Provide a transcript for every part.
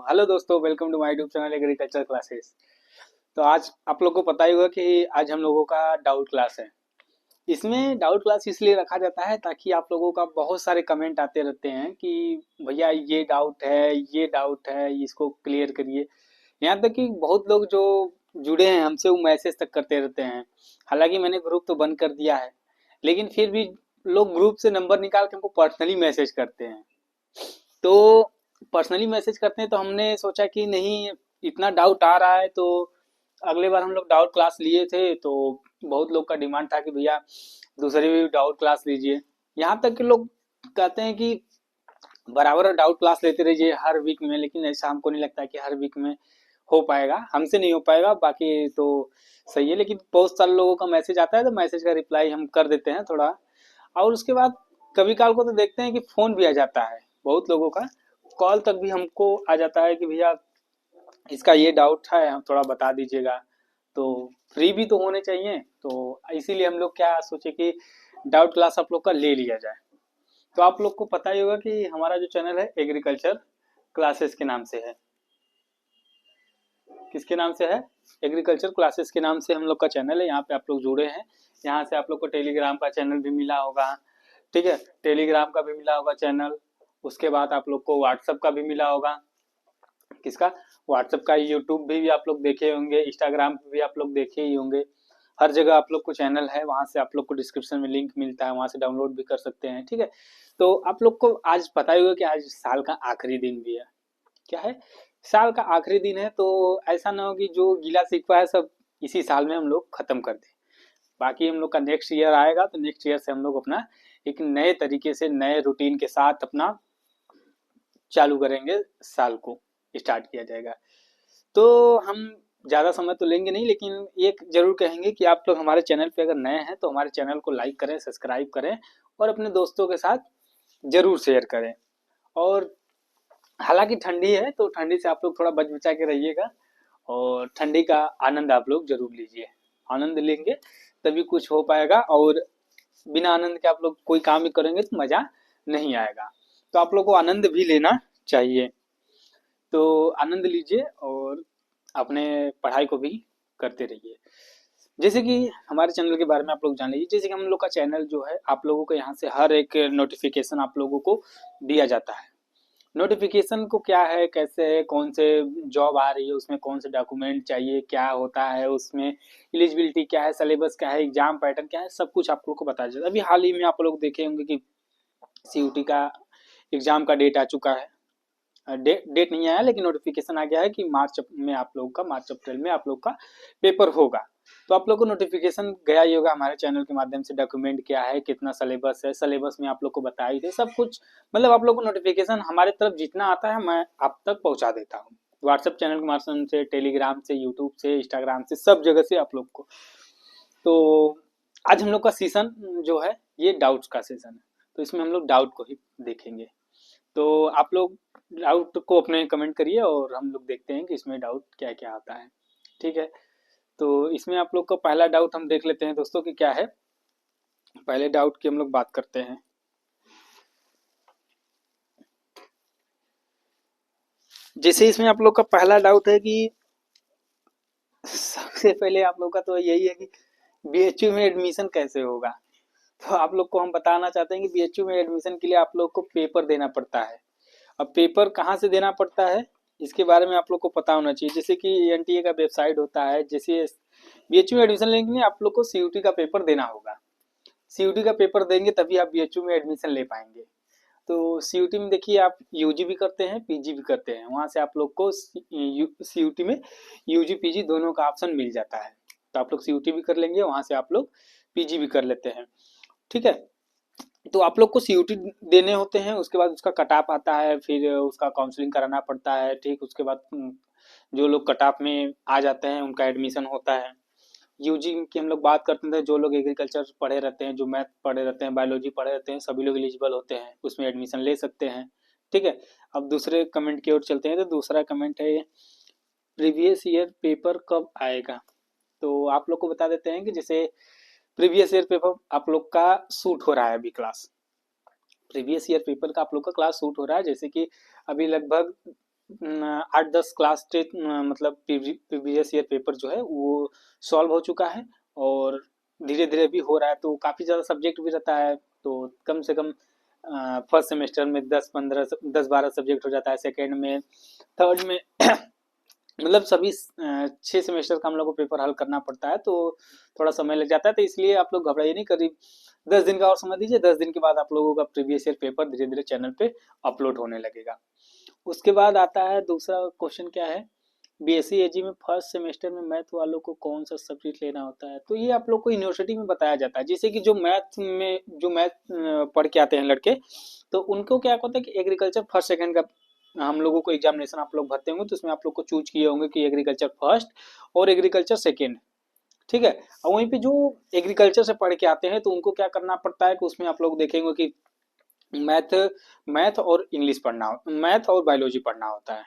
Hello दोस्तों, welcome to my YouTube channel agriculture classes. तो आज आप लोग को पता ही होगा कि आज हम लोगों का डाउट क्लास है। इसमें डाउट क्लास इसलिए रखा जाता है ताकि आप लोगों का बहुत सारे कमेंट आते रहते हैं कि भैया ये डाउट है, इसको क्लियर करिए। यहाँ तक कि बहुत लोग जो जुड़े हैं हमसे वो मैसेज तक करते रहते हैं। हालांकि मैंने ग्रुप तो बंद कर दिया है, लेकिन फिर भी लोग ग्रुप से नंबर निकाल के हमको पर्सनली मैसेज करते हैं। तो पर्सनली मैसेज करते हैं तो हमने सोचा कि नहीं, इतना डाउट आ रहा है तो अगले बार हम लोग डाउट क्लास लिए थे तो बहुत लोग का डिमांड था कि भैया दूसरे भी डाउट क्लास लीजिए। यहाँ तक के लोग कहते हैं कि बराबर डाउट क्लास लेते रहिए हर वीक में, लेकिन ऐसा हमको नहीं लगता कि हर वीक में हो पाएगा, हमसे नहीं हो पाएगा। बाकी तो सही है, लेकिन बहुत सारे लोगों का मैसेज आता है तो मैसेज का रिप्लाई हम कर देते हैं थोड़ा। और उसके बाद कभी काल को तो देखते हैं कि फोन भी आ जाता है बहुत लोगों का, कॉल तक भी हमको आ जाता है कि भैया इसका ये डाउट है, हम थोड़ा बता दीजिएगा। तो फ्री भी तो होने चाहिए, तो इसीलिए हम लोग क्या सोचे कि डाउट क्लास आप लोग का ले लिया जाए। तो आप लोग को पता ही होगा कि हमारा जो चैनल है एग्रीकल्चर क्लासेस के नाम से है। किसके नाम से है? एग्रीकल्चर क्लासेस के नाम से हम लोग का चैनल है। यहाँ पे आप लोग जुड़े हैं। यहाँ से आप लोग को टेलीग्राम का चैनल भी मिला होगा, ठीक है, टेलीग्राम का भी मिला होगा चैनल। उसके बाद आप लोग को व्हाट्सएप का भी मिला होगा। किसका? व्हाट्सएप का। यूट्यूब भी आप लोग देखे होंगे, इंस्टाग्राम पे भी आप लोग देखे ही होंगे। हर जगह आप लोग को चैनल है, वहां से आप लोग को डिस्क्रिप्शन में लिंक मिलता है, वहां से डाउनलोड भी कर सकते हैं, ठीक है। तो आप लोग को आज पता ही होगा कि आज साल का आखिरी दिन भी है। क्या है? साल का आखिरी दिन है, तो ऐसा ना हो कि जो गीला शिकवा है सब इसी साल में हम लोग खत्म कर दें। बाकी हम लोग का नेक्स्ट ईयर आएगा तो नेक्स्ट ईयर से हम लोग अपना एक नए तरीके से नए रूटीन के साथ अपना चालू करेंगे, साल को स्टार्ट किया जाएगा। तो हम ज़्यादा समय तो लेंगे नहीं, लेकिन एक जरूर कहेंगे कि आप लोग हमारे चैनल पे अगर नए हैं तो हमारे चैनल को लाइक करें, सब्सक्राइब करें और अपने दोस्तों के साथ जरूर शेयर करें। और हालांकि ठंडी है तो ठंडी से आप लोग थोड़ा बच बचा के रहिएगा और ठंडी का आनंद आप लोग जरूर लीजिए। आनंद लेंगे तभी कुछ हो पाएगा, और बिना आनंद के आप लोग कोई काम भी करेंगे तो मजा नहीं आएगा। तो आप लोग को आनंद भी लेना चाहिए। तो आनंद लीजिए और अपने पढ़ाई को भी करते रहिए। जैसे कि हमारे चैनल के बारे में आप लोग जान लीजिए। जैसे कि हम लोग का चैनल जो है, आप लोगों को यहाँ से हर एक नोटिफिकेशन आप लोगों को दिया जाता है। नोटिफिकेशन को क्या है, कैसे है, कौन से जॉब आ रही है, उसमें कौन से डॉक्यूमेंट चाहिए, क्या होता है उसमें, एलिजिबिलिटी क्या है, सिलेबस क्या है, एग्जाम पैटर्न क्या है, सब कुछ आप लोग को बताया जाता है। अभी हाल ही में आप लोग देखे होंगे कि सीयूटी का एग्जाम का डेट आ चुका है। डेट नहीं आया, लेकिन नोटिफिकेशन आ गया है कि मार्च अप्रैल में आप लोग का पेपर होगा। तो आप लोग को नोटिफिकेशन गया ही होगा हमारे चैनल के माध्यम से, डॉक्यूमेंट क्या है, कितना सिलेबस है, सिलेबस में आप लोग को बता ही थे सब कुछ। मतलब आप लोग को नोटिफिकेशन हमारे तरफ जितना आता है मैं आप तक पहुंचा देता हूँ, व्हाट्सएप चैनल के माध्यम से, टेलीग्राम से, यूट्यूब से, इंस्टाग्राम से, सब जगह से आप लोग को। तो आज हम लोग का सेशन जो है ये डाउट्स का सेशन है, तो इसमें हम लोग डाउट को ही देखेंगे। तो आप लोग डाउट को अपने कमेंट करिए और हम लोग देखते हैं कि इसमें डाउट क्या क्या आता है, ठीक है। तो इसमें आप लोग का पहला डाउट हम देख लेते हैं दोस्तों कि क्या है। पहले डाउट की हम लोग बात करते हैं। जैसे इसमें आप लोग का पहला डाउट है कि सबसे पहले आप लोग का तो यही है कि बीएचयू में एडमिशन कैसे होगा। तो आप लोग को हम बताना चाहते हैं कि बीएचयू में एडमिशन के लिए आप लोग को पेपर देना पड़ता है। अब पेपर कहाँ से देना पड़ता है इसके बारे में आप लोग को पता होना चाहिए। जैसे कि एनटीए का वेबसाइट होता है, जैसे बीएचयू में एडमिशन लेने के लिए आप लोग को सीयूटी का पेपर देना होगा। सीयूटी का पेपर देंगे तभी आप बीएचयू में एडमिशन ले पाएंगे। तो सीयूटी में देखिए, आप यूजी भी करते हैं, पीजी भी करते हैं, वहां से आप लोग को सीयूटी में यूजी पीजी दोनों का ऑप्शन मिल जाता है। तो आप लोग सीयूटी भी कर लेंगे, वहां से आप लोग पीजी भी कर लेते हैं, ठीक है। तो आप लोग को सीयूटी देने होते हैं, उसके बाद उसका कट ऑफ आता है, फिर उसका काउंसलिंग कराना पड़ता है, ठीक। उसके बाद जो लोग कट ऑफ में आ जाते हैं उनका एडमिशन होता है। यूजी की हम लोग बात करते थे, जो लोग एग्रीकल्चर पढ़े रहते हैं, जो मैथ पढ़े रहते हैं, बायोलॉजी पढ़े रहते हैं, सभी लोग एलिजिबल होते हैं, उसमें एडमिशन ले सकते हैं, ठीक है। अब दूसरे कमेंट की ओर चलते हैं। तो दूसरा कमेंट है प्रीवियस ईयर पेपर कब आएगा। तो आप लोग को बता देते हैं कि जैसे प्रीवियस ईयर पेपर आप लोग का शूट हो रहा है अभी क्लास, प्रीवियस ईयर पेपर का आप लोग का क्लास शूट हो रहा है। जैसे कि अभी लगभग 8-10 क्लास टेस्ट मतलब प्रीवियस ईयर पेपर जो है वो सॉल्व हो चुका है, और धीरे धीरे भी हो रहा है, तो काफ़ी ज़्यादा सब्जेक्ट भी रहता है, तो कम से कम फर्स्ट सेमेस्टर में 10-12 सब्जेक्ट हो जाता है, सेकेंड में, थर्ड में मतलब सभी 6 सेमेस्टर का हम लोग को पेपर हल करना पड़ता है, तो थोड़ा समय लग जाता है, तो इसलिए आप लोग घबराइए नहीं, करीब 10 दिन का और समय दीजिए, 10 दिन के बाद आप लोगों का प्रीवियस ईयर पेपर धीरे धीरे चैनल पे अपलोड होने लगेगा। उसके बाद आता है दूसरा क्वेश्चन, क्या है, बीएससी एजी में फर्स्ट सेमेस्टर में मैथ वालों को कौन सा सब्जेक्ट लेना होता है। तो ये आप लोग को यूनिवर्सिटी में बताया जाता है, जैसे कि जो मैथ पढ़ के आते हैं लड़के, तो उनको क्या होता है कि एग्रीकल्चर फर्स्ट सेकंड का हम लोगों को एग्जामिनेशन आप लोग भरते होंगे, तो उसमें आप लोग को चूज किए होंगे कि एग्रीकल्चर फर्स्ट और एग्रीकल्चर सेकेंड, ठीक है। और वहीं पे जो एग्रीकल्चर से पढ़ के आते हैं तो उनको क्या करना पड़ता है कि उसमें आप लोग देखेंगे कि मैथ मैथ और इंग्लिश पढ़ना, मैथ और बायोलॉजी पढ़ना होता है,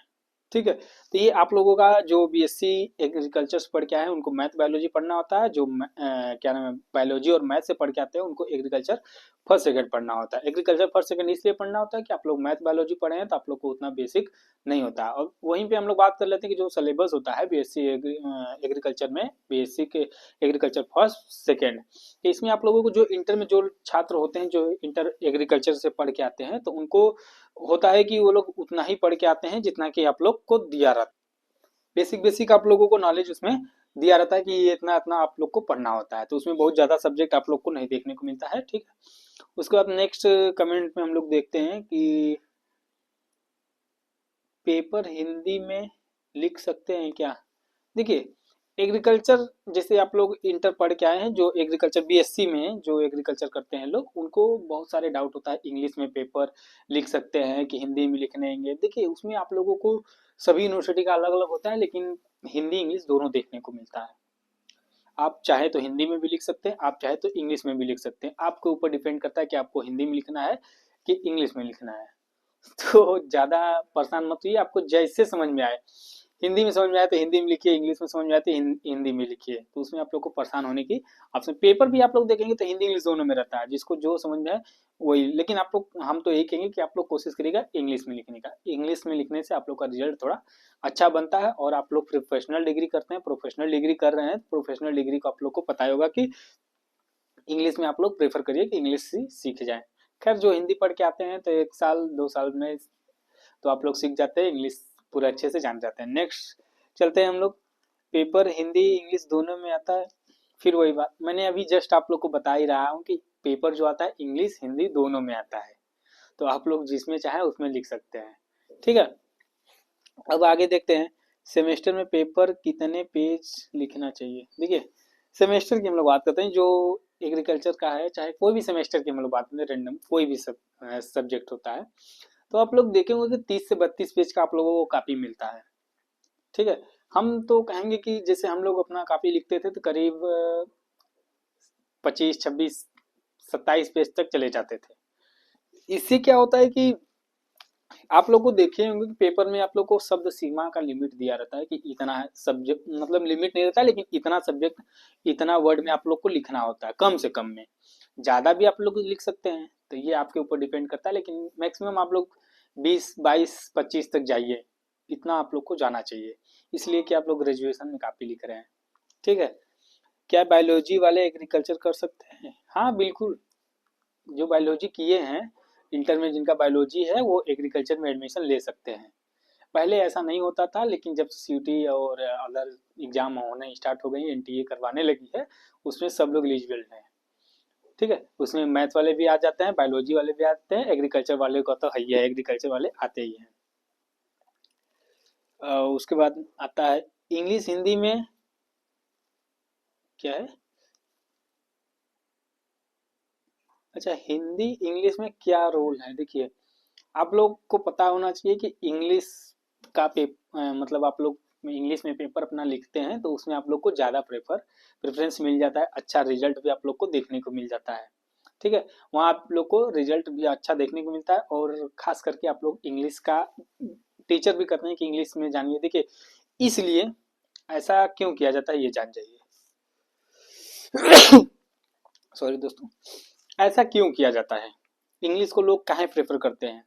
ठीक है। तो ये आप लोगों का जो बीएससी एग्रीकल्चर से पढ़ के आए हैं उनको मैथ बायोलॉजी पढ़ना होता है, जो क्या नाम है बायोलॉजी और मैथ से पढ़ के आते हैं उनको एग्रीकल्चर फर्स्ट सेकंड पढ़ना होता है। एग्रीकल्चर फर्स्ट सेकंड इसलिए पढ़ना होता है कि आप लोग मैथ बायोलॉजी पढ़े हैं तो आप लोग को उतना बेसिक नहीं होता है। और वहीं पे हम लोग बात कर लेते हैं कि जो सिलेबस होता है बीएससी एग्रीकल्चर में, बीएससी के एग्रीकल्चर फर्स्ट सेकेंड, इसमें आप लोगों को जो इंटर में जो छात्र होते हैं जो इंटर एग्रीकल्चर से पढ़ के आते हैं, तो उनको होता है कि वो लोग उतना ही पढ़ के आते हैं जितना कि आप लोग को दिया रहता है, बेसिक बेसिक आप लोगों को नॉलेज उसमें दिया रहता है कि ये इतना इतना आप लोग को पढ़ना होता है, तो उसमें बहुत ज़्यादा सब्जेक्ट आप लोग को नहीं देखने को मिलता है, ठीक है। उसके बाद नेक्स्ट कमेंट में हम लोग देखते हैं कि पेपर हिंदी में लिख सकते हैं क्या। देखिए, एग्रीकल्चर जैसे आप लोग इंटर पढ़ के आए हैं, जो एग्रीकल्चर बीएससी में जो एग्रीकल्चर करते हैं लोग, उनको बहुत सारे डाउट होता है इंग्लिश में पेपर लिख सकते हैं कि हिंदी में लिखने होंगे। देखिए, उसमें आप लोगों को सभी यूनिवर्सिटी का अलग अलग होता है, लेकिन हिंदी इंग्लिश दोनों देखने को मिलता है। आप चाहे तो हिंदी में भी लिख सकते हैं, आप चाहे तो इंग्लिश में भी लिख सकते हैं, आपके ऊपर डिपेंड करता है कि आपको हिंदी में लिखना है कि इंग्लिश में लिखना है। तो ज़्यादा परेशान मत होइए, आपको जैसे समझ में आए, हिंदी में समझ में आए तो हिंदी में लिखिए, इंग्लिश में समझ में आए तो हिंदी में लिखिए, तो उसमें आप लोग को परेशान होने की ऑप्शन, पेपर भी आप लोग देखेंगे तो हिंदी इंग्लिश दोनों में रहता है, जिसको जो समझ में आए वही, लेकिन आप लोग, हम तो यही कहेंगे कि आप लोग कोशिश करिएगा इंग्लिश में लिखने का। इंग्लिश में लिखने से आप लोग का रिजल्ट थोड़ा अच्छा बनता है, और आप लोग प्रोफेशनल डिग्री करते हैं, प्रोफेशनल डिग्री कर रहे हैं, प्रोफेशनल डिग्री को आप लोग को पता होगा कि इंग्लिश में आप लोग प्रेफर करिए कि इंग्लिश ही सीख जाए। खैर, जो हिंदी पढ़ के आते हैं तो 1 साल 2 साल में तो आप लोग सीख जाते हैं, इंग्लिश पूरा अच्छे से जान जाते हैं। नेक्स्ट चलते हैं हम लोग, पेपर हिंदी इंग्लिश दोनों में आता है। फिर वही बात, मैंने अभी जस्ट आप लोग को बता ही रहा हूँ कि पेपर जो आता है इंग्लिश हिंदी दोनों में आता है, तो आप लोग जिसमें चाहे उसमें लिख सकते हैं, ठीक है। अब आगे देखते हैं, सेमेस्टर में पेपर कितने पेज लिखना चाहिए। देखिए, सेमेस्टर की हम लोग बात करते हैं, जो एग्रीकल्चर का है, चाहे कोई भी सेमेस्टर की हम लोग बात करते हैं, रेंडम कोई भी सब्जेक्ट होता है, तो आप लोग देखेंगे कि 30 से 32 पेज का आप लोगों को कापी मिलता है, ठीक है। हम तो कहेंगे कि जैसे हम लोग अपना कापी लिखते थे तो करीब 25 26 27 पेज तक चले जाते थे। इससे क्या होता है कि आप लोग को देखे होंगे कि पेपर में आप लोग को शब्द सीमा का लिमिट दिया रहता है कि इतना सब्जेक्ट, मतलब लिमिट नहीं रहता, लेकिन इतना सब्जेक्ट इतना वर्ड में आप लोग को लिखना होता है, कम से कम में। ज़्यादा भी आप लोग लिख सकते हैं, तो ये आपके ऊपर डिपेंड करता है, लेकिन मैक्सिमम आप लोग 20 22 25 तक जाइए, इतना आप लोग को जाना चाहिए, इसलिए कि आप लोग ग्रेजुएशन में काफ़ी लिख रहे हैं, ठीक है। क्या बायोलॉजी वाले एग्रीकल्चर कर सकते हैं। हाँ बिल्कुल, जो बायोलॉजी किए हैं इंटर में, जिनका बायोलॉजी है वो एग्रीकल्चर में एडमिशन ले सकते हैं। पहले ऐसा नहीं होता था, लेकिन जब सीयूटी और अदर एग्जाम होने स्टार्ट हो गई, एनटीए करवाने लगी है, उसमें सब लोग एलिजिबल हैं, ठीक है। उसमें मैथ वाले भी आ जाते हैं, बायोलॉजी वाले भी आते हैं, एग्रीकल्चर वाले का तो है ही है, एग्रीकल्चर वाले आते ही हैं। उसके बाद आता है इंग्लिश हिंदी में क्या है, अच्छा हिंदी इंग्लिश में क्या रोल है। देखिए, आप लोग को पता होना चाहिए कि इंग्लिश का मतलब आप लोग इंग्लिश में पेपर अपना लिखते हैं तो उसमें आप लोग को ज़्यादा प्रेफरेंस मिल जाता है, अच्छा रिजल्ट भी आप लोग को देखने को मिल जाता है, ठीक है। वहाँ आप लोग को रिजल्ट भी अच्छा देखने को मिलता है, और खास करके आप लोग इंग्लिश का टीचर भी करते हैं कि इंग्लिश में जानिए। देखिए, इसलिए ऐसा क्यों किया जाता है ये जान जाइए। सॉरी दोस्तों, ऐसा क्यों किया जाता है, इंग्लिश को लोग काहे प्रेफर करते हैं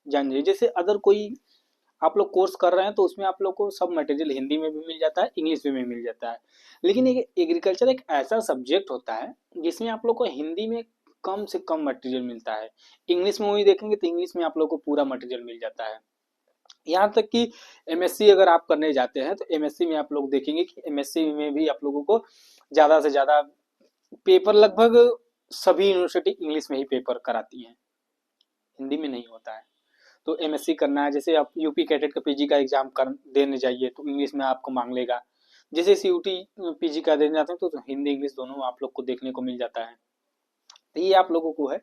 जान जाइए। जैसे अदर कोई आप लोग कोर्स कर रहे हैं तो उसमें आप लोग को सब मटेरियल हिंदी में भी मिल जाता है, इंग्लिश में भी मिल जाता है। लेकिन एग्रीकल्चर एक ऐसा सब्जेक्ट होता है जिसमें आप लोग को हिंदी में कम से कम मटेरियल मिलता है। इंग्लिश में वही देखेंगे तो इंग्लिश में आप लोग को पूरा मटेरियल मिल जाता है। यहाँ तक कि एमएससी अगर आप करने जाते हैं तो एमएससी में आप लोग देखेंगे कि एमएससी में भी आप लोगों को ज़्यादा से ज़्यादा पेपर, लगभग सभी यूनिवर्सिटी इंग्लिश में ही पेपर कराती हैं, हिंदी में नहीं होता है। तो एमएससी करना है, जैसे आप यूपी कैडेट का पीजी का एग्जाम कर देने जाइए तो इंग्लिश में आपको मांग लेगा। जैसे सीयूटी पीजी का देने जाते हैं तो हिंदी इंग्लिश दोनों आप लोग को देखने को मिल जाता है। तो ये आप लोगों को है।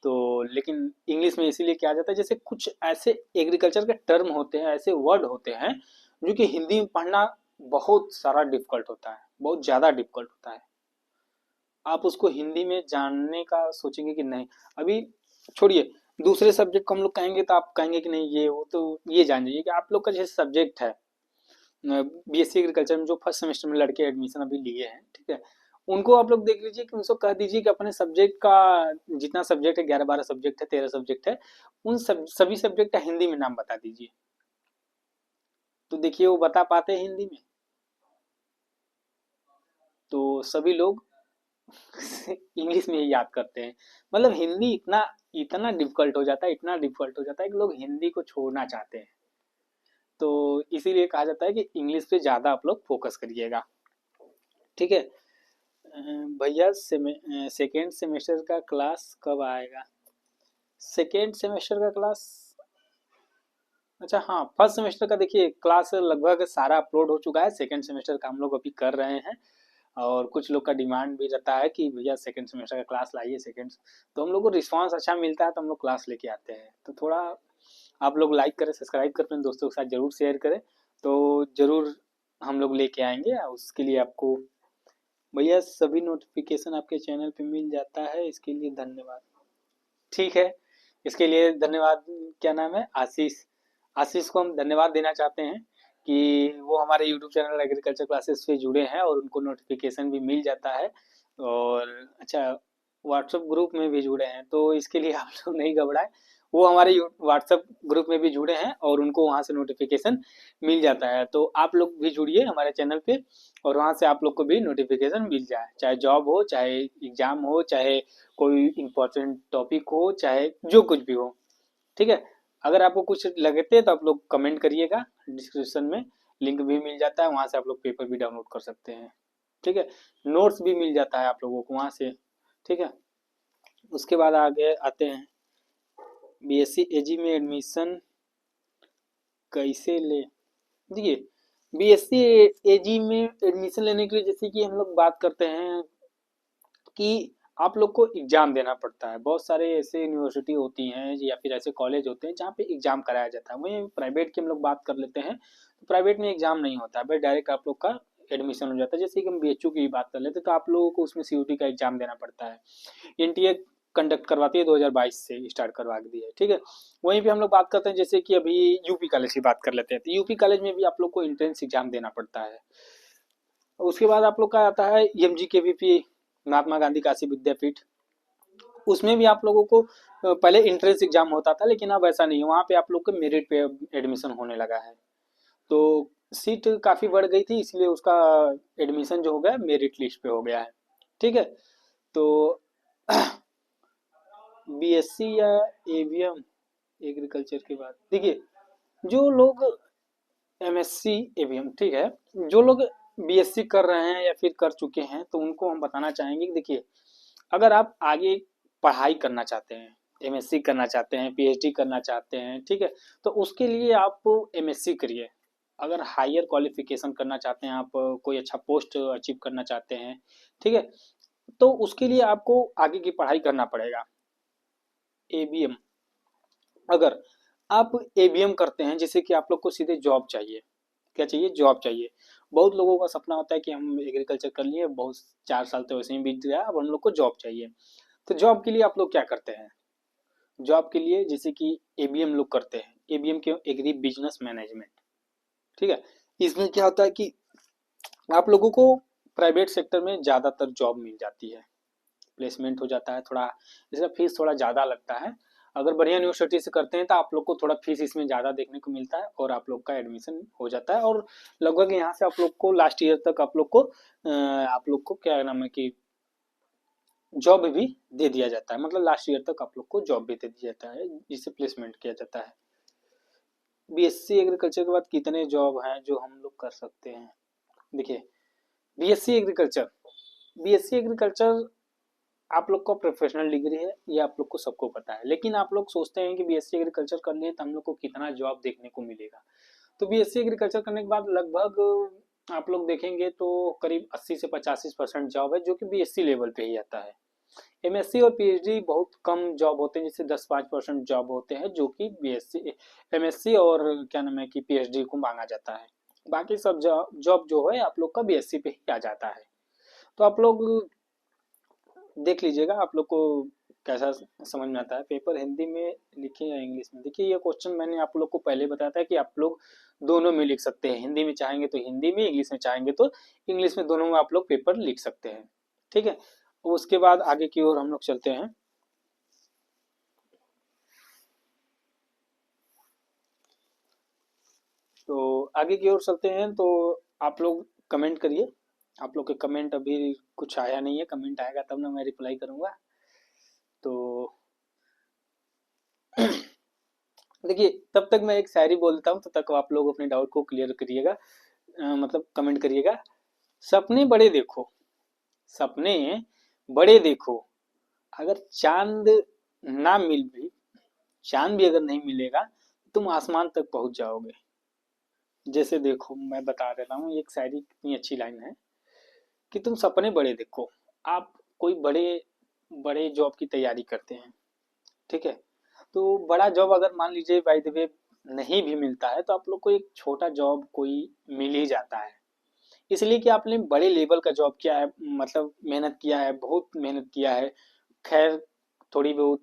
तो लेकिन इंग्लिश में इसीलिए किया जाता है, जैसे कुछ ऐसे एग्रीकल्चर के टर्म होते हैं, ऐसे वर्ड होते हैं जो कि हिंदी में पढ़ना बहुत सारा डिफिकल्ट होता है, बहुत ज़्यादा डिफिकल्ट होता है। आप उसको हिंदी में जानने का सोचेंगे कि नहीं, अभी छोड़िए, दूसरे सब्जेक्ट को हम लोग कहेंगे तो आप कहेंगे कि नहीं ये वो, तो ये जान जाइए कि आप लोग का जैसे सब्जेक्ट है बीएससी एग्रीकल्चर में जो फर्स्ट सेमेस्टर में लड़के एडमिशन अभी लिए हैं, ठीक है, उनको आप लोग देख लीजिए कि उनको कह दीजिए कि अपने सब्जेक्ट का जितना सब्जेक्ट है, 11-12 सब्जेक्ट है, 13 सब्जेक्ट है, उन सभी सब्जेक्ट का हिंदी में नाम बता दीजिए, तो देखिए वो बता पाते हैं हिंदी में? तो सभी लोग इंग्लिश में ही याद करते हैं। मतलब हिंदी इतना इतना डिफिकल्ट हो जाता है, इतना डिफिकल्ट हो जाता है कि लोग हिंदी को छोड़ना चाहते हैं। तो इसीलिए कहा जाता है कि इंग्लिश पे ज़्यादा आप लोग फोकस करिएगा, ठीक है। भैया सेकेंड सेमेस्टर का क्लास कब आएगा? सेकेंड सेमेस्टर का क्लास, अच्छा हाँ, फर्स्ट सेमेस्टर का देखिए क्लास लगभग सारा अपलोड हो चुका है, सेकेंड सेमेस्टर का हम लोग अभी कर रहे हैं। और कुछ लोग का डिमांड भी रहता है कि भैया सेकेंड सेमेस्टर का क्लास लाइए सेकेंड, तो हम लोग को रिस्पांस अच्छा मिलता है तो हम लोग क्लास लेके आते हैं। तो थोड़ा आप लोग लाइक करें, सब्सक्राइब करें, अपने दोस्तों के साथ जरूर शेयर करें, तो जरूर हम लोग लेके आएंगे। उसके लिए आपको भैया सभी नोटिफिकेशन आपके चैनल पे मिल जाता है, इसके लिए धन्यवाद। ठीक है, इसके लिए धन्यवाद। क्या नाम है? आशीष। आशीष को हम धन्यवाद देना चाहते हैं कि वो हमारे यूट्यूब चैनल एग्रीकल्चर क्लासेस से जुड़े हैं और उनको नोटिफिकेशन भी मिल जाता है। और अच्छा, व्हाट्सएप ग्रुप में भी जुड़े हैं, तो इसके लिए आप लोग नहीं घबराएं, वो हमारे व्हाट्सएप ग्रुप में भी जुड़े हैं और उनको वहाँ से नोटिफिकेशन मिल जाता है। तो आप लोग भी जुड़िए हमारे चैनल पे और वहाँ से आप लोग को भी नोटिफिकेशन मिल जाए, चाहे जॉब हो, चाहे एग्जाम हो, चाहे कोई इम्पोर्टेंट टॉपिक हो, चाहे जो कुछ भी हो, ठीक है। अगर आपको कुछ लगते तो आप लोग कमेंट करिएगा, डिस्क्रिप्शन में लिंक भी मिल जाता है, वहाँ से आप लोग पेपर भी डाउनलोड कर सकते हैं, ठीक है। नोट्स भी मिल जाता है आप लोगों को वहाँ से, ठीक है। उसके बाद आगे आते हैं, बीएससी एजी में एडमिशन कैसे ले? देखिए, बीएससी एजी में एडमिशन लेने के लिए जैसे कि हम लोग बात करते हैं कि आप लोग को एग्जाम देना पड़ता है। बहुत सारे ऐसे यूनिवर्सिटी होती हैं या फिर ऐसे कॉलेज होते हैं जहाँ पे एग्जाम कराया जाता है। वहीं प्राइवेट की हम लोग बात कर लेते हैं तो प्राइवेट में एग्जाम नहीं होता है, बस डायरेक्ट आप लोग का एडमिशन हो जाता है। जैसे कि हम बीएचयू की बात कर लेते हैं तो आप लोगों को उसमें सीयूटी का एग्जाम देना पड़ता है। एनटीए कंडक्ट करवाती है, 2022 से स्टार्ट करवा दी है, ठीक है। वहीं पे हम लोग बात करते हैं जैसे कि अभी यूपी कॉलेज की बात कर लेते हैं, तो यूपी कॉलेज में भी आप लोग को एंट्रेंस एग्जाम देना पड़ता है। उसके बाद आप लोग का आता है एमजीकेवीपी, महात्मा गांधी काशी विद्यापीठ, उसमें भी आप लोगों को पहले एंट्रेंस एग्जाम होता था, लेकिन अब ऐसा नहीं, वहाँ पे आप लोग को मेरिट पे एडमिशन होने लगा है। तो सीट काफ़ी बढ़ गई थी, इसलिए उसका एडमिशन जो हो गया मेरिट लिस्ट पे हो गया है, ठीक है। तो बीएससी या एवीएम एग्रीकल्चर की बात, देखिए जो लोग एमएससी एवीएम, ठीक है, जो लोग बीएससी कर रहे हैं या फिर कर चुके हैं तो उनको हम बताना चाहेंगे कि देखिए, अगर आप आगे पढ़ाई करना चाहते हैं, एमएससी करना चाहते हैं, पीएचडी करना चाहते हैं, ठीक है, तो उसके लिए आप एमएससी करिए। अगर हायर क्वालिफिकेशन करना चाहते हैं, आप कोई अच्छा पोस्ट अचीव करना चाहते हैं, ठीक है, तो उसके लिए आपको आगे की पढ़ाई करना पड़ेगा। एबीएम, अगर आप एबीएम करते हैं जैसे कि आप लोग को सीधे जॉब चाहिए, क्या चाहिए? जॉब चाहिए। बहुत लोगों का सपना होता है कि हम एग्रीकल्चर कर लिए, बहुत 4 साल तो वैसे ही बीत गया, अब हम लोग को जॉब चाहिए। तो जॉब के लिए आप लोग क्या करते हैं? जॉब के लिए जैसे कि एबीएम लोग करते हैं, एबीएम के एग्री बिजनेस मैनेजमेंट, ठीक है। इसमें क्या होता है कि आप लोगों को प्राइवेट सेक्टर में ज़्यादातर जॉब मिल जाती है, प्लेसमेंट हो जाता है, थोड़ा इसका फीस थोड़ा ज़्यादा लगता है। अगर बढ़िया यूनिवर्सिटी से करते हैं तो आप लोग को थोड़ा फीस इसमें ज़्यादा देखने को मिलता है और आप लोग का एडमिशन हो जाता है, और लगभग यहाँ से आप लोग को लास्ट ईयर तक आप लोग को क्या नाम है कि जॉब भी दे दिया जाता है, मतलब लास्ट ईयर तक आप लोग को जॉब भी दे दिया जाता है जिससे प्लेसमेंट किया जाता है। बीएससी एग्रीकल्चर के बाद कितने जॉब हैं जो हम लोग कर सकते हैं? देखिए, बीएससी एग्रीकल्चर बीएससी एग्रीकल्चर आप लोग का प्रोफेशनल डिग्री है, ये आप लोग को सबको पता है, लेकिन आप लोग सोचते हैं कि बीएससी एग्रीकल्चर कर लिए तो हम लोग को कितना जॉब देखने को मिलेगा। तो बीएससी एग्रीकल्चर करने के बाद लगभग आप लोग देखेंगे तो करीब 80 से 85% जॉब है जो कि बीएससी लेवल पे ही आता है। एमएससी और पीएचडी बहुत कम जॉब होते हैं, जिससे 10-5% जॉब होते हैं जो कि बीएससी एमएससी और क्या नाम है कि पीएचडी को मांगा जाता है। बाकी सब जॉब जो है आप लोग का बीएससी पे ही आ जाता है। तो आप लोग देख लीजिएगा आप लोग को कैसा समझ में आता है। पेपर हिंदी में लिखे या इंग्लिश में? देखिए, ये क्वेश्चन मैंने आप लोग को पहले बताया था कि आप लोग दोनों में लिख सकते हैं, हिंदी में चाहेंगे तो हिंदी में, इंग्लिश में चाहेंगे तो इंग्लिश में, दोनों में आप लोग पेपर लिख सकते हैं। ठीक है, उसके बाद आगे की ओर हम लोग चलते हैं। तो आगे की ओर चलते हैं तो आप लोग कमेंट करिए। आप लोग के कमेंट अभी कुछ आया नहीं है, कमेंट आएगा तब ना मैं रिप्लाई करूंगा। तो देखिए, तब तक मैं एक शायरी बोलता हूँ, तब तक आप लोग अपने डाउट को क्लियर करिएगा, मतलब कमेंट करिएगा। सपने बड़े देखो, सपने बड़े देखो, अगर चांद भी अगर नहीं मिलेगा तुम आसमान तक पहुंच जाओगे। जैसे देखो, मैं बता देता हूँ, एक शायरी कितनी अच्छी लाइन है कि तुम सपने बड़े देखो। आप कोई बड़े बड़े जॉब की तैयारी करते हैं, ठीक है, तो बड़ा जॉब अगर मान लीजिए बाय द वे नहीं भी मिलता है तो आप लोग को एक छोटा जॉब कोई मिल ही जाता है, इसलिए कि आपने बड़े लेवल का जॉब किया है, मतलब मेहनत किया है, बहुत मेहनत किया है। खैर, थोड़ी बहुत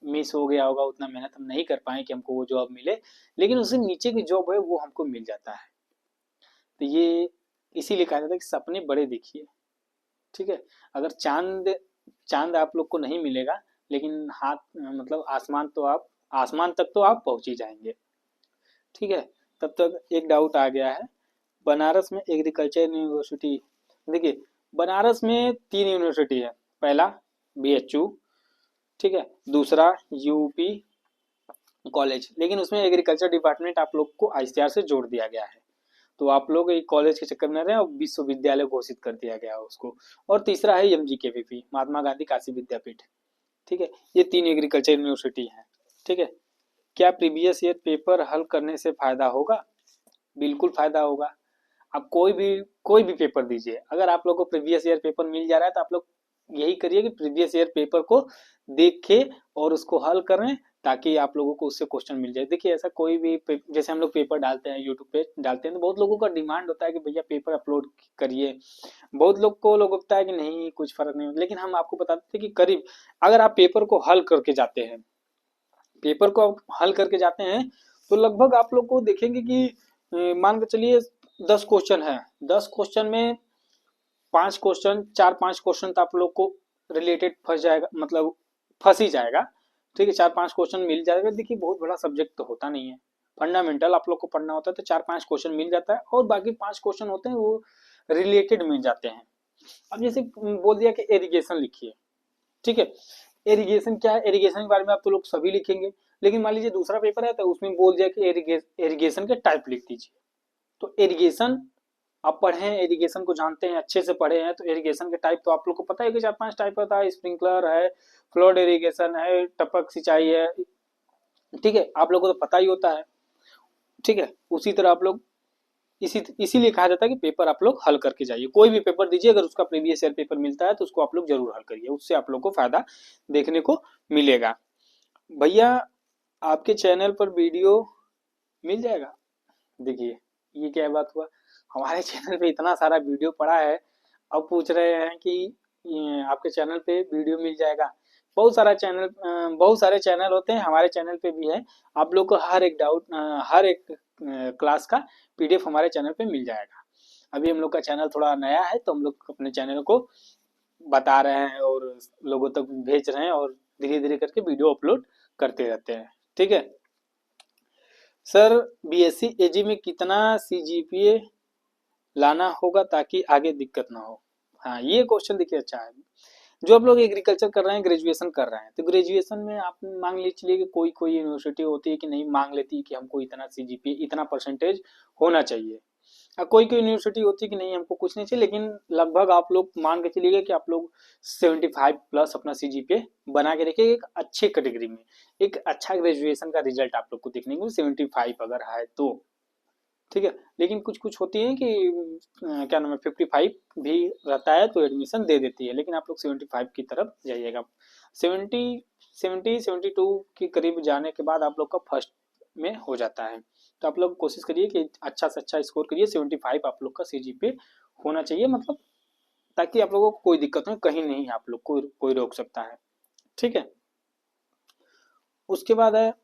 मिस हो गया होगा, उतना मेहनत हम नहीं कर पाए कि हमको वो जॉब मिले, लेकिन उससे नीचे की जॉब है वो हमको मिल जाता है। तो ये इसीलिए कहा जाता है कि सपने बड़े देखिए। ठीक है, अगर चांद चांद आप लोग को नहीं मिलेगा, लेकिन हाथ मतलब आसमान तक तो आप पहुंच ही जाएंगे। ठीक है, तब तक एक डाउट आ गया है, बनारस में एग्रीकल्चर यूनिवर्सिटी। देखिए, बनारस में 3 यूनिवर्सिटी है। पहला बीएचयू, ठीक है, दूसरा यूपी कॉलेज, लेकिन उसमें एग्रीकल्चर डिपार्टमेंट आप लोग को आईसीआर से जोड़ दिया गया है, तो आप लोग एक कॉलेज के चक्कर में रहे और विश्वविद्यालय घोषित कर दिया गया उसको। और तीसरा है एमजीकेवीपी, महात्मा गांधी काशी विद्यापीठ। ठीक है, ये 3 एग्रीकल्चर यूनिवर्सिटी हैं। ठीक है, क्या प्रीवियस ईयर पेपर हल करने से फायदा होगा? बिल्कुल फायदा होगा। आप कोई भी पेपर दीजिए, अगर आप लोग को प्रीवियस ईयर पेपर मिल जा रहा है तो आप लोग यही करिए कि प्रीवियस ईयर पेपर को देखे और उसको हल करें, ताकि आप लोगों को उससे क्वेश्चन मिल जाए। देखिए, ऐसा कोई भी जैसे हम लोग पेपर डालते हैं यूट्यूब पे डालते हैं तो बहुत लोगों का डिमांड होता है कि भैया पेपर अपलोड करिए। बहुत लोग लगता है कि नहीं कुछ फर्क नहीं, लेकिन हम आपको बताते हैं कि करीब अगर आप पेपर को हल करके जाते हैं, तो लगभग आप लोग को देखेंगे कि मान के चलिए 10 क्वेश्चन है, 10 क्वेश्चन में 5 क्वेश्चन तो आप लोग को रिलेटेड फंस जाएगा, मतलब फंस ही जाएगा। ठीक है, 4-5 क्वेश्चन मिल जाएगा। देखिए, बहुत बड़ा सब्जेक्ट तो होता नहीं है, फंडामेंटल आप लोग को पढ़ना होता है, तो 4-5 क्वेश्चन मिल जाता है और बाकी 5 क्वेश्चन होते हैं वो रिलेटेड मिल जाते हैं। अब जैसे बोल दिया कि एरीगेशन लिखिए, ठीक है, एरीगेशन क्या है, एरीगेशन के बारे में आप तो लोग सभी लिखेंगे, लेकिन मान लीजिए दूसरा पेपर है तो उसमें बोल दिया कि एरीगेशन के टाइप लिख दीजिए। तो एरीगेशन आप पढ़े हैं, एरीगेशन को जानते हैं, अच्छे से पढ़े हैं, तो एरीगेशन के टाइप तो आप लोग को पता है कि 4-5 टाइप होता है, स्प्रिंकलर है, फ्लोड एरीगेशन है, टपक सिंचाई है। ठीक है, आप लोगों को तो पता ही होता है। ठीक है, उसी तरह आप लोग इसीलिए कहा जाता है कि पेपर आप लोग हल करके जाइए। कोई भी पेपर दीजिए, अगर उसका प्रीवियस ईयर पेपर मिलता है तो उसको आप लोग जरूर हल करिए, उससे आप लोग को फायदा देखने को मिलेगा। भैया, आपके चैनल पर वीडियो मिल जाएगा? देखिए, ये क्या बात हुआ, हमारे चैनल पे इतना सारा वीडियो पड़ा है, अब पूछ रहे हैं कि आपके चैनल पे वीडियो मिल जाएगा। बहुत सारे चैनल होते हैं, हमारे चैनल पे भी है। आप लोग को हर एक क्लास का पीडीएफ हमारे चैनल पे मिल जाएगा। अभी हम लोग का चैनल थोड़ा नया है तो हम लोग अपने चैनल को बता रहे हैं और लोगों तक भेज रहे हैं और धीरे धीरे करके वीडियो अपलोड करते रहते हैं। ठीक है सर, बीएससी एजी में कितना सीजीपीए लाना होगा ताकि आगे दिक्कत ना हो? हाँ, ये क्वेश्चन देखिए अच्छा है। जो आप लोग एग्रीकल्चर कर रहे हैं, ग्रेजुएशन कर रहे हैं, तो ग्रेजुएशन में आप मांग लीजिए कि कोई कोई यूनिवर्सिटी होती है कि नहीं मांग लेती है कि हमको इतना सीजीपीए इतना परसेंटेज होना चाहिए। कोई कोई यूनिवर्सिटी होती है कि नहीं हमको कुछ नहीं चाहिए, लेकिन लगभग आप लोग मान के चलिए कि आप लोग 75 प्लस अपना सीजीपीए बना के रखिए। एक अच्छे कैटेगरी में एक अच्छा ग्रेजुएशन का रिजल्ट आप लोग को देखने को 75 अगर है तो ठीक है। लेकिन कुछ कुछ होती है कि क्या नाम है 55 भी रहता है तो एडमिशन दे देती है, लेकिन आप लोग 75 की तरफ जाइएगा। 72 के करीब जाने के बाद आप लोग का फर्स्ट में हो जाता है। तो आप लोग कोशिश करिए कि अच्छा से अच्छा स्कोर करिए। 75 आप लोग का सीजीपीए होना चाहिए, मतलब ताकि आप लोगों को कोई दिक्कत नहीं, कहीं नहीं आप लोग को कोई रोक सकता है। ठीक है, उसके बाद है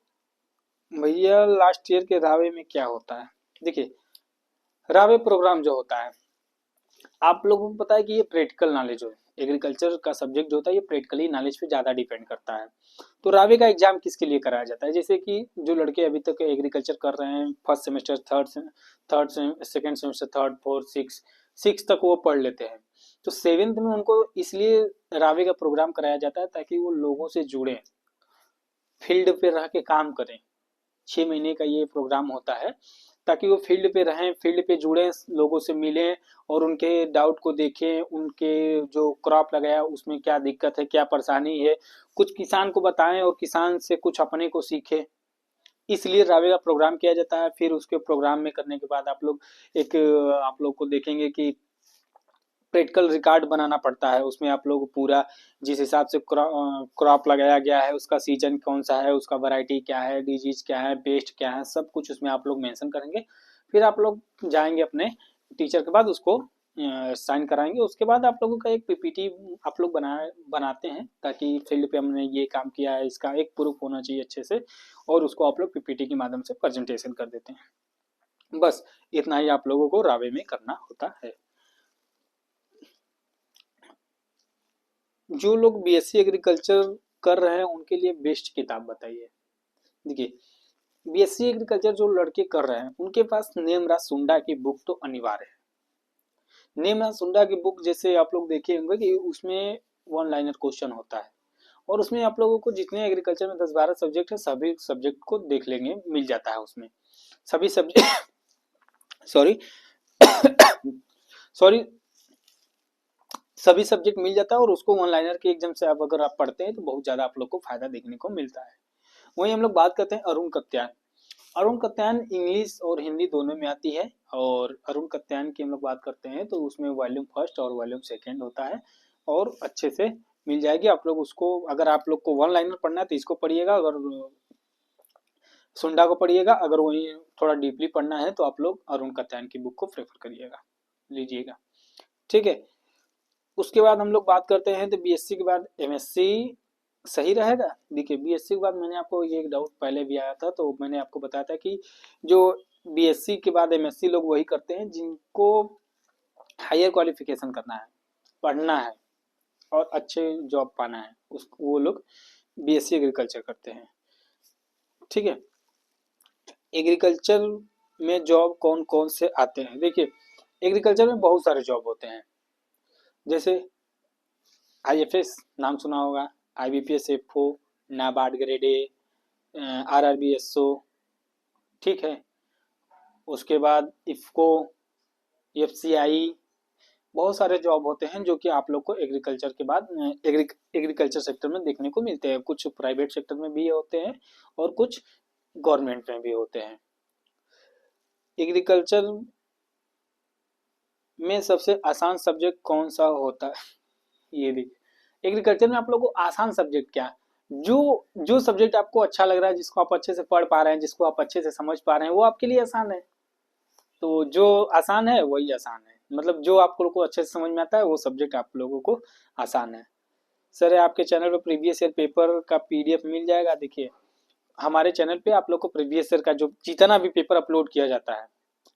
भैया लास्ट ईयर के रावे में क्या होता है। देखिए रावे प्रोग्राम जो होता है आप लोगों को पता है कि ये प्रैक्टिकल नॉलेज है। एग्रीकल्चर का सब्जेक्ट जो होता है ये प्रैक्टिकली नॉलेज पे ज़्यादा डिपेंड करता है। तो रावे का एग्जाम किसके लिए कराया जाता है? जैसे कि जो लड़के अभी तक एग्रीकल्चर कर रहे हैं, first semester, third second semester, third fourth six तक वो पढ़ लेते हैं, तो सेवेंथ में उनको इसलिए रावे का प्रोग्राम कराया जाता है ताकि वो लोगों से जुड़े, फील्ड पे रह के काम करें। 6 महीने का ये प्रोग्राम होता है ताकि वो फील्ड पे रहें, फील्ड पे जुड़े, लोगों से मिलें और उनके डाउट को देखें, उनके जो क्रॉप लगाया उसमें क्या दिक्कत है, क्या परेशानी है, कुछ किसान को बताएं और किसान से कुछ अपने को सीखें। इसलिए रावे का प्रोग्राम किया जाता है। फिर उसके प्रोग्राम में करने के बाद आप लोग को देखेंगे कि प्रैक्टिकल रिकॉर्ड बनाना पड़ता है। उसमें आप लोग पूरा जिस हिसाब से क्रॉप लगाया गया है, उसका सीजन कौन सा है, उसका वैरायटी क्या है, डिजीज क्या है, पेस्ट क्या है, सब कुछ उसमें आप लोग मेंशन करेंगे। फिर आप लोग जाएंगे अपने टीचर के बाद उसको साइन कराएंगे। उसके बाद आप लोगों का एक पीपीटी आप लोग बनाते हैं ताकि फील्ड पे हमने ये काम किया है इसका एक प्रूफ होना चाहिए अच्छे से, और उसको आप लोग पीपीटी के माध्यम से प्रेजेंटेशन कर देते हैं। बस इतना ही आप लोगों को रावे में करना होता है। जो लोग बीएससी एग्रीकल्चर कर रहे हैं उनके लिए बेस्ट किताब बताइए। देखिए बीएससी एग्रीकल्चर जो लड़के कर रहे हैं उनके पास नेमराज सुंडा की बुक तो अनिवार्य है। नेमराज सुंडा की बुक जैसे आप लोग देखे होंगे कि उसमें वन लाइनर क्वेश्चन होता है, और उसमें आप लोगों को जितने एग्रीकल्चर में 10-12 सब्जेक्ट है सभी सब्जेक्ट को देख लेंगे, मिल जाता है उसमें सभी सब्जेक्ट सॉरी सॉरी सभी सब्जेक्ट मिल जाता है, और उसको वन लाइनर के एग्जाम से आप अगर आप पढ़ते हैं तो बहुत ज़्यादा आप लोग को फायदा देखने को मिलता है। वहीं हम लोग बात करते हैं अरुण कत्यान। अरुण कत्यान इंग्लिश और हिंदी दोनों में आती है, और अरुण कत्यान की हम लोग बात करते हैं तो उसमें वॉल्यूम फर्स्ट और वॉल्यूम सेकेंड होता है, और अच्छे से मिल जाएगी। आप लोग उसको अगर आप लोग को वन लाइनर पढ़ना है तो इसको पढ़िएगा, अगर सुंडा को पढ़िएगा, अगर वही थोड़ा डीपली पढ़ना है तो आप लोग अरुण कत्यान की बुक को प्रेफर करिएगा, लीजिएगा। ठीक है, उसके बाद हम लोग बात करते हैं तो बीएससी के बाद एमएससी सही रहेगा। देखिए बीएससी के बाद मैंने आपको ये एक डाउट पहले भी आया था, तो मैंने आपको बताया था कि जो बीएससी के बाद एमएससी लोग वही करते हैं जिनको हायर क्वालिफिकेशन करना है, पढ़ना है और अच्छे जॉब पाना है, वो लोग बीएससी एग्रीकल्चर करते हैं। ठीक है, एग्रीकल्चर में जॉब कौन कौन से आते हैं? देखिए एग्रीकल्चर में बहुत सारे जॉब होते हैं, जैसे आईएफएस नाम सुना होगा, IBPS FO, NABARD grade A, RRB SO. ठीक है, उसके बाद इफको, एफसीआई, बहुत सारे जॉब होते हैं जो कि आप लोग को एग्रीकल्चर के बाद एग्रीकल्चर सेक्टर में देखने को मिलते हैं। कुछ प्राइवेट सेक्टर में भी होते हैं और कुछ गवर्नमेंट में भी होते हैं। एग्रीकल्चर में सबसे आसान सब्जेक्ट कौन सा होता है? ये देखिए एग्रीकल्चर में आप लोगों को आसान सब्जेक्ट क्या है? जो सब्जेक्ट आपको अच्छा लग रहा है, जिसको आप अच्छे से पढ़ पा रहे हैं, जिसको आप अच्छे से समझ पा रहे हैं, वो आपके लिए आसान है। तो जो आसान है वही आसान है, मतलब जो आप लोगों को अच्छे से समझ में आता है वो सब्जेक्ट आप लोगों को आसान है। सर आपके चैनल पर प्रीवियस ईयर पेपर का पीडीएफ मिल जाएगा? देखिए हमारे चैनल पे आप लोग को प्रीवियस ईयर का जो जितना भी पेपर अपलोड किया जाता है,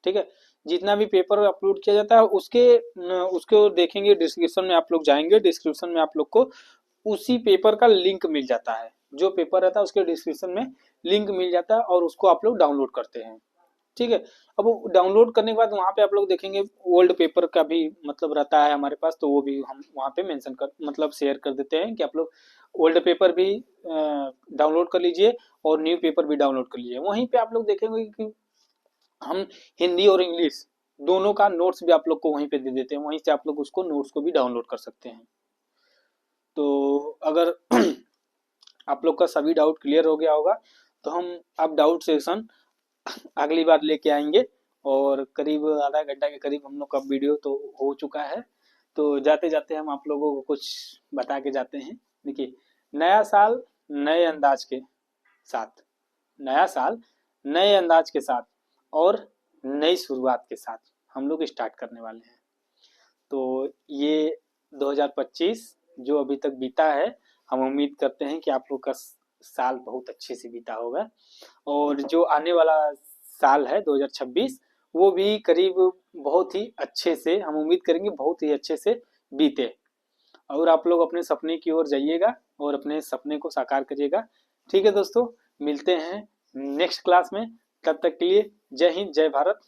ठीक है, जितना भी पेपर अपलोड किया जाता है उसको देखेंगे, डिस्क्रिप्शन में आप लोग जाएंगे, डिस्क्रिप्शन में आप लोग को उसी पेपर का लिंक मिल जाता है। जो पेपर रहता है उसके डिस्क्रिप्शन में लिंक मिल जाता है और उसको आप लोग डाउनलोड करते हैं। ठीक है, अब वो डाउनलोड करने के बाद वहाँ पे आप लोग देखेंगे ओल्ड पेपर का भी मतलब रहता है हमारे पास, तो वो भी हम वहाँ पे मेंशन कर मतलब शेयर कर देते हैं कि आप लोग ओल्ड पेपर भी डाउनलोड कर लीजिए और न्यू पेपर भी डाउनलोड कर लीजिए। वहीं पे आप लोग देखेंगे कि हम हिंदी और इंग्लिश दोनों का नोट्स भी आप लोग को वहीं पे दे देते हैं, वहीं से आप लोग उसको नोट्स को भी डाउनलोड कर सकते हैं। तो अगर आप लोग का सभी डाउट क्लियर हो गया होगा तो हम अब डाउट सेशन अगली बार लेके आएंगे, और करीब आधा घंटा के करीब हम लोग का वीडियो तो हो चुका है। तो जाते जाते हम आप लोगों को कुछ बता के जाते हैं। देखिए, नया साल नए अंदाज के साथ, नया साल नए अंदाज के साथ और नई शुरुआत के साथ हम लोग स्टार्ट करने वाले हैं। तो ये 2025 जो अभी तक बीता है, हम उम्मीद करते हैं कि आप लोग का साल बहुत अच्छे से बीता होगा, और जो आने वाला साल है 2026 वो भी करीब बहुत ही अच्छे से, हम उम्मीद करेंगे बहुत ही अच्छे से बीते, और आप लोग अपने सपने की ओर जाइएगा और अपने सपने को साकार करिएगा। ठीक है दोस्तों, मिलते हैं नेक्स्ट क्लास में, तब तक के लिए जय हिंद जय भारत।